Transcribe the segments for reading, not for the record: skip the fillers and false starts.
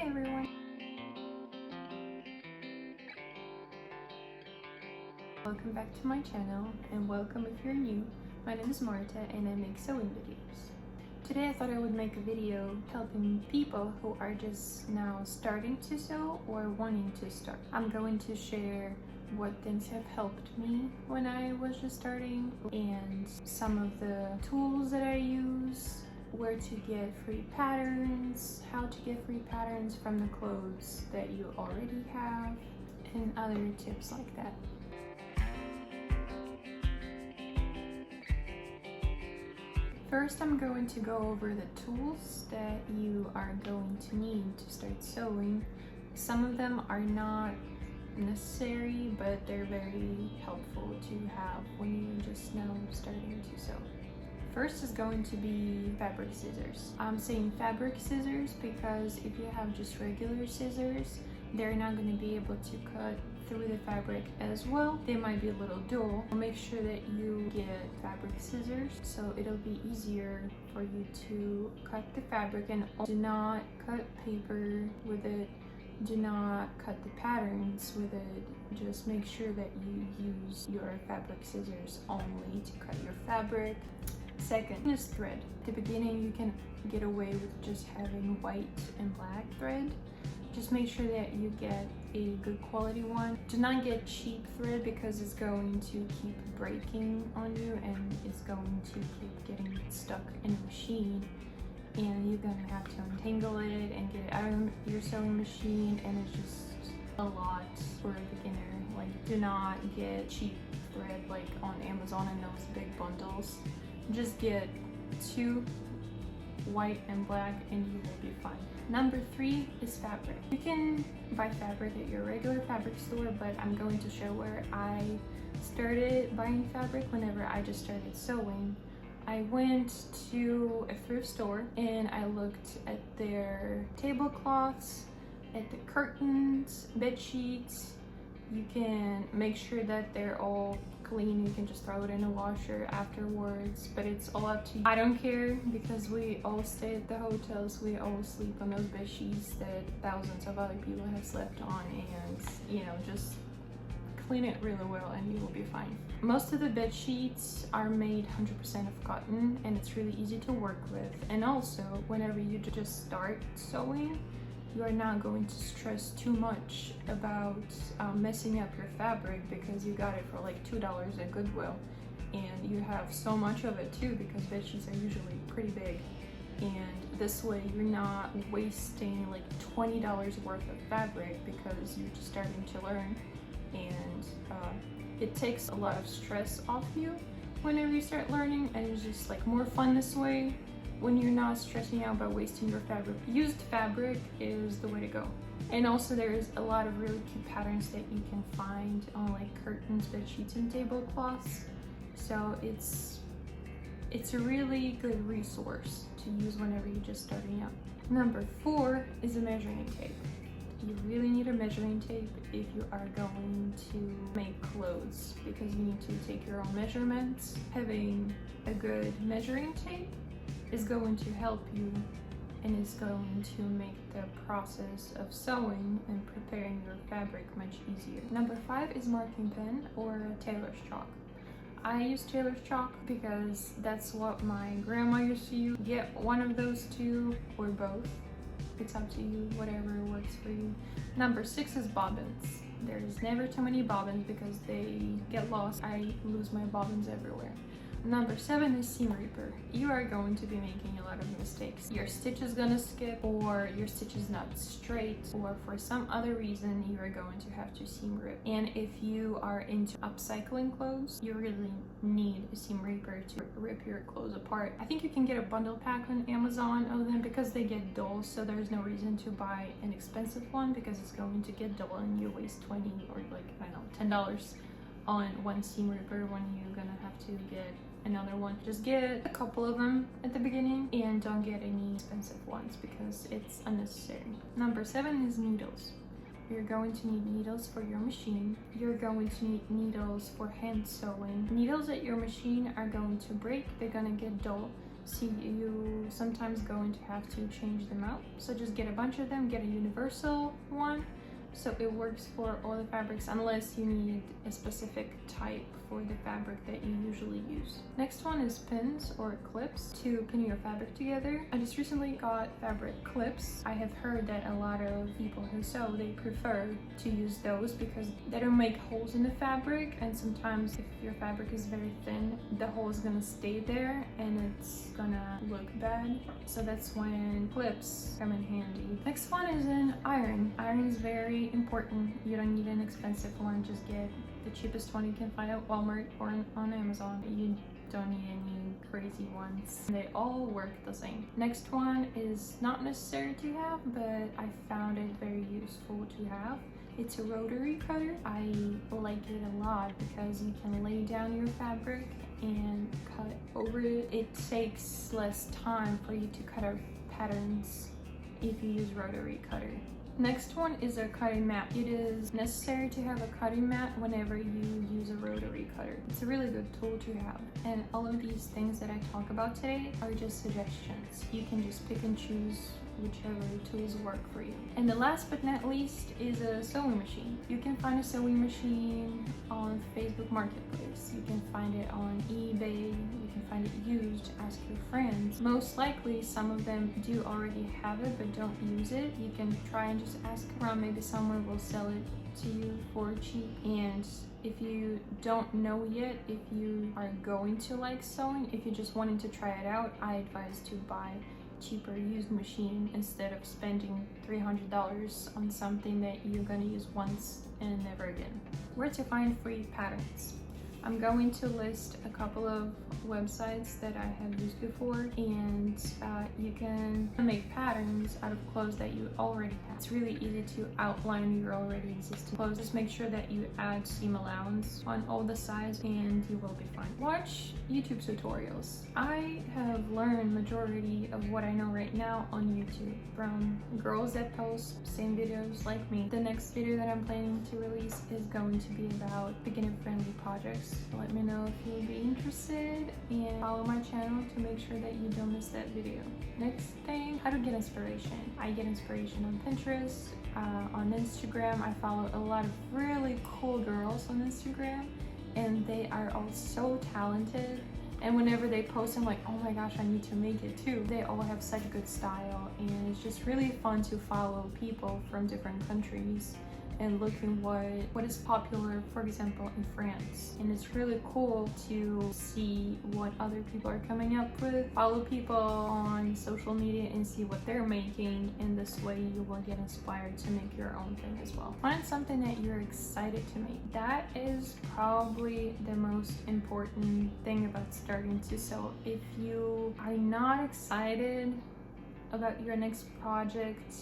Hi everyone! Welcome back to my channel, and welcome if you're new. My name is Marta and I make sewing videos. Today I thought I would make a video helping people who are just now starting to sew or wanting to start. I'm going to share what things have helped me when I was just starting and some of the tools that I use, where to get free patterns, how to get free patterns from the clothes that you already have, and other tips like that. First, I'm going to go over the tools that you are going to need to start sewing. Some of them are not necessary, but they're very helpful to have when you're just now starting to sew. First is going to be fabric scissors. I'm saying fabric scissors because if you have just regular scissors, they're not going to be able to cut through the fabric as well. They might be a little dull. Make sure that you get fabric scissors so it'll be easier for you to cut the fabric, and do not cut paper with it. Do not cut the patterns with it. Just make sure that you use your fabric scissors only to cut your fabric. Second is thread. At the beginning, you can get away with just having white and black thread. Just make sure that you get a good quality one. Do not get cheap thread because it's going to keep breaking on you and it's going to keep getting stuck in the machine, and you're gonna have to untangle it and get it out of your sewing machine, and it's just a lot for a beginner. Like, do not get cheap thread like on Amazon in those big bundles. Just get 2 white and black and you will be fine. Number 3 is fabric. You can buy fabric at your regular fabric store, but I'm going to show where I started buying fabric whenever I just started sewing. I went to a thrift store and I looked at their tablecloths, at the curtains, bed sheets. You can make sure that they're all clean. You can just throw it in a washer afterwards, but it's all up to you. I don't care because we all stay at the hotels. We all sleep on those bed sheets that thousands of other people have slept on, and just clean it really well and you will be fine. Most of the bed sheets are made 100% of cotton, and it's really easy to work with. And also, whenever you just start sewing, you are not going to stress too much about messing up your fabric because you got it for like $2 at Goodwill, and you have so much of it too because bed sheets are usually pretty big. And this way you're not wasting like $20 worth of fabric because you're just starting to learn, and it takes a lot of stress off you whenever you start learning, and it's just like more fun this way when you're not stressing out about wasting your fabric. Used fabric is the way to go. And also there's a lot of really cute patterns that you can find on like curtains, bed sheets, and tablecloths. So it's a really good resource to use whenever you're just starting out. Number 4 is a measuring tape. You really need a measuring tape if you are going to make clothes because you need to take your own measurements. Having a good measuring tape is going to help you and is going to make the process of sewing and preparing your fabric much easier. Number 5 is marking pen or tailor's chalk. I use tailor's chalk because that's what my grandma used to use. Get one of those 2 or both. It's up to you, whatever works for you. Number 6 is bobbins. There's never too many bobbins because they get lost. I lose my bobbins everywhere. Number 7 is seam ripper. You are going to be making a lot of mistakes. Your stitch is gonna skip, or your stitch is not straight, or for some other reason you are going to have to seam rip. And if you are into upcycling clothes, you really need a seam ripper to rip your clothes apart. I think you can get a bundle pack on Amazon of them because they get dull, so there's no reason to buy an expensive one because it's going to get dull and you waste 20 or like, I don't know, $10 on one seam ripper when you're gonna have to get another one. Just get a couple of them at the beginning and don't get any expensive ones because it's unnecessary. Number 7 is needles. You're going to need needles for your machine. You're going to need needles for hand sewing. Needles at your machine are going to break, they're gonna get dull, so you sometimes going to have to change them out. So just get a bunch of them, get a universal one, so it works for all the fabrics unless you need a specific type for the fabric that you usually use. Next one is pins or clips to pin your fabric together. I just recently got fabric clips. I have heard that a lot of people who sew, they prefer to use those because they don't make holes in the fabric, and sometimes if your fabric is very thin, the hole is gonna stay there and it's gonna look bad. So that's when clips come in handy. Next one is an iron. Iron is very important. You don't need an expensive one, just get the cheapest one you can find at Walmart or on Amazon. You don't need any crazy ones. They all work the same. Next one is not necessary to have, but I found it very useful to have. It's a rotary cutter. I like it a lot because you can lay down your fabric and cut over it. It takes less time for you to cut out patterns if you use rotary cutter. Next one is a cutting mat. It is necessary to have a cutting mat whenever you use a rotary cutter. It's a really good tool to have. And all of these things that I talk about today are just suggestions. You can just pick and choose whichever tools work for you. And the last but not least is a sewing machine. You can find a sewing machine on Facebook Marketplace. You can find it on eBay. You can find it used. Ask your friends. Most likely some of them do already have it but don't use it. You can try and just ask around. Maybe someone will sell it to you for cheap. And if you don't know yet if you are going to like sewing, if you're just wanting to try it out, I advise to buy cheaper used machine instead of spending $300 on something that you're gonna use once and never again. Where to find free patterns? I'm going to list a couple of websites that I have used before, and you can make patterns out of clothes that you already have. It's really easy to outline your already existing clothes. Just make sure that you add seam allowance on all the sides and you will be fine. Watch YouTube tutorials. I have learned majority of what I know right now on YouTube from girls that post same videos like me. The next video that I'm planning to release is going to be about beginner-friendly projects. Let me know if you'll be interested and follow my channel to make sure that you don't miss that video. Next thing, how to get inspiration. I get inspiration on Pinterest, on Instagram. I follow a lot of really cool girls on Instagram and they are all so talented. And whenever they post, I'm like, oh my gosh, I need to make it too. They all have such good style and it's just really fun to follow people from different countries and looking what is popular, for example, in France. And it's really cool to see what other people are coming up with. Follow people on social media and see what they're making, and this way you will get inspired to make your own thing as well. Find something that you're excited to make. That is probably the most important thing about starting to sew. If you are not excited about your next project,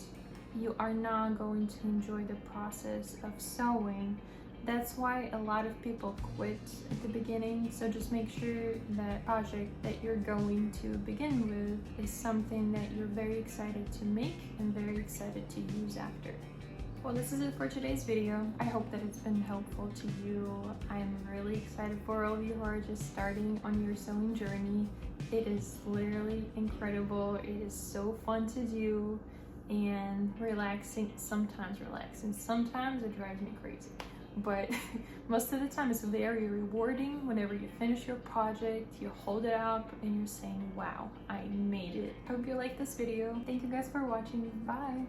you are not going to enjoy the process of sewing. That's why a lot of people quit at the beginning. So just make sure that project that you're going to begin with is something that you're very excited to make and very excited to use after. Well, this is it for today's video. I hope that it's been helpful to you. I'm really excited for all of you who are just starting on your sewing journey. It is literally incredible. It is so fun to do and relaxing. Sometimes it drives me crazy, but most of the time it's very rewarding. Whenever you finish your project, you hold it up and you're saying, wow, I made it. Hope you like this video. Thank you guys for watching. Bye.